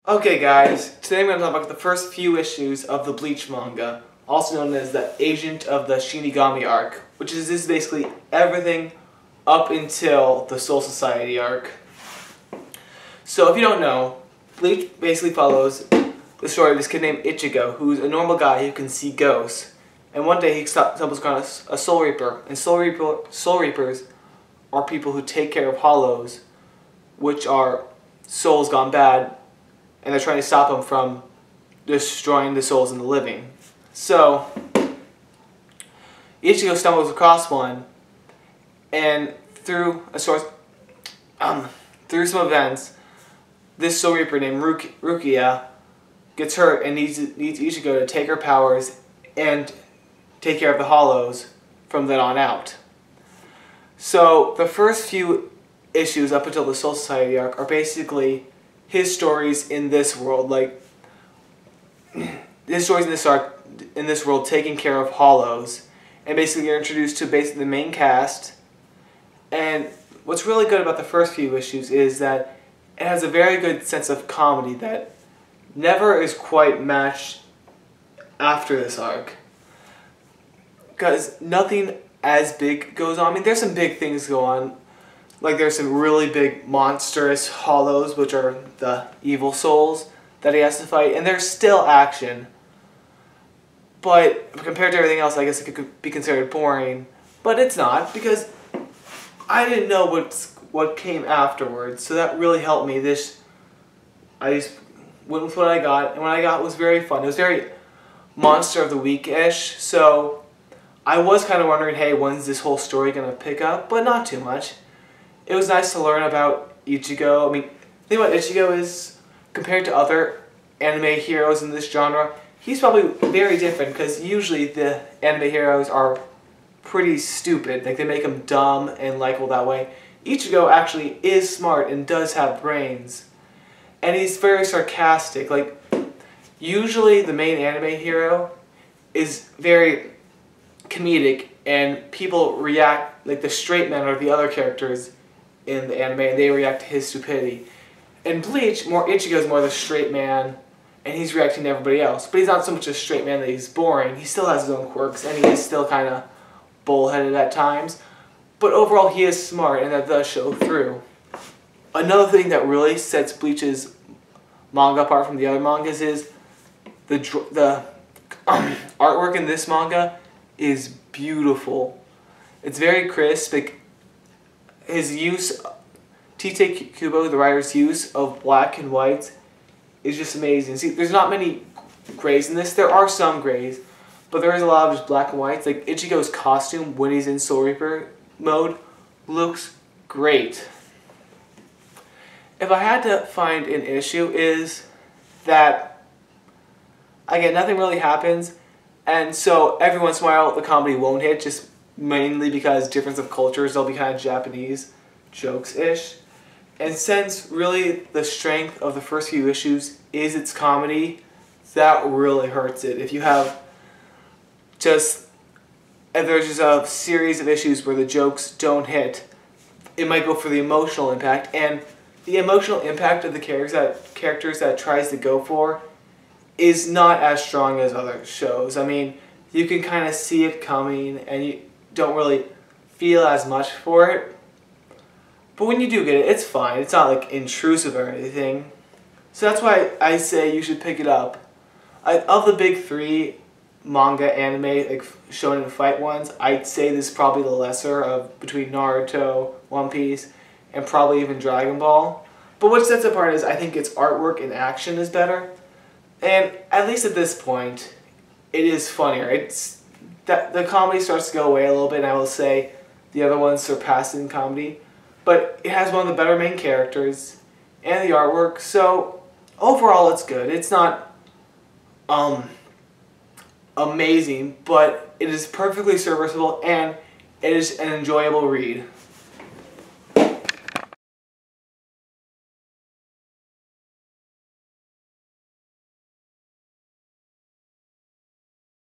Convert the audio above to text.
Okay guys, today I'm going to talk about the first few issues of the Bleach manga, also known as the Agent of the Shinigami arc, which is basically everything up until the Soul Society arc. So if you don't know, Bleach basically follows the story of this kid named Ichigo, who's a normal guy who can see ghosts. And one day he stumbles across a Soul Reaper, and Soul Reapers are people who take care of hollows, which are souls gone bad, and they're trying to stop him from destroying the souls in the living. So, Ichigo stumbles across one, and through some events, this Soul Reaper named Rukia gets hurt and needs Ichigo to take her powers and take care of the hollows from then on out. So, the first few issues up until the Soul Society arc are basically his stories in this world, like his stories in this world taking care of hollows, and basically you're introduced to basically the main cast. And what's really good about the first few issues is that it has a very good sense of comedy that never is quite matched after this arc, because nothing as big goes on. I mean, there's some big things go on. Like, there's some really big monstrous hollows, which are the evil souls that he has to fight, and there's still action. But compared to everything else, I guess it could be considered boring. But it's not, because I didn't know what came afterwards, so that really helped me. I just went with what I got, and what I got was very fun. It was very Monster of the Week-ish, so I was kind of wondering, hey, when's this whole story going to pick up? But not too much. It was nice to learn about Ichigo. I mean, the thing about Ichigo is, compared to other anime heroes in this genre, he's probably very different, because usually the anime heroes are pretty stupid. Like, they make him dumb and likable that way. Ichigo actually is smart and does have brains. And he's very sarcastic. Like, usually the main anime hero is very comedic, and people react, like the straight men or the other characters in the anime, and they react to his stupidity. In Bleach, Ichigo's more the straight man, and he's reacting to everybody else. But he's not so much a straight man that he's boring. He still has his own quirks, and he is still kind of bullheaded at times. But overall, he is smart, and that does show through. Another thing that really sets Bleach's manga apart from the other mangas is the artwork in this manga is beautiful. It's very crisp. His use, Tite Kubo, the writer's use of black and white, is just amazing. See, there's not many grays in this. There are some grays, but there is a lot of just black and whites. Like, Ichigo's costume, when he's in Soul Reaper mode, looks great. If I had to find an issue, is that, again, nothing really happens, and so every once in a while the comedy won't hit, just mainly because difference of cultures, they'll be kind of Japanese jokes-ish. And since really the strength of the first few issues is its comedy, that really hurts it. If there's just a series of issues where the jokes don't hit, it might go for the emotional impact, and the emotional impact of the characters that it tries to go for is not as strong as other shows. I mean, you can kind of see it coming, and you don't really feel as much for it. But when you do get it, it's fine. It's not like intrusive or anything. So that's why I say you should pick it up. Of the big three manga, anime, like shonen fight ones, I'd say this is probably the lesser of between Naruto, One Piece, and probably even Dragon Ball. But what sets it apart is I think its artwork and action is better. And at least at this point, it is funnier. The comedy starts to go away a little bit, and I will say the other ones surpass it in comedy. But it has one of the better main characters, and the artwork, so overall it's good. It's not amazing, but it is perfectly serviceable, and it is an enjoyable read.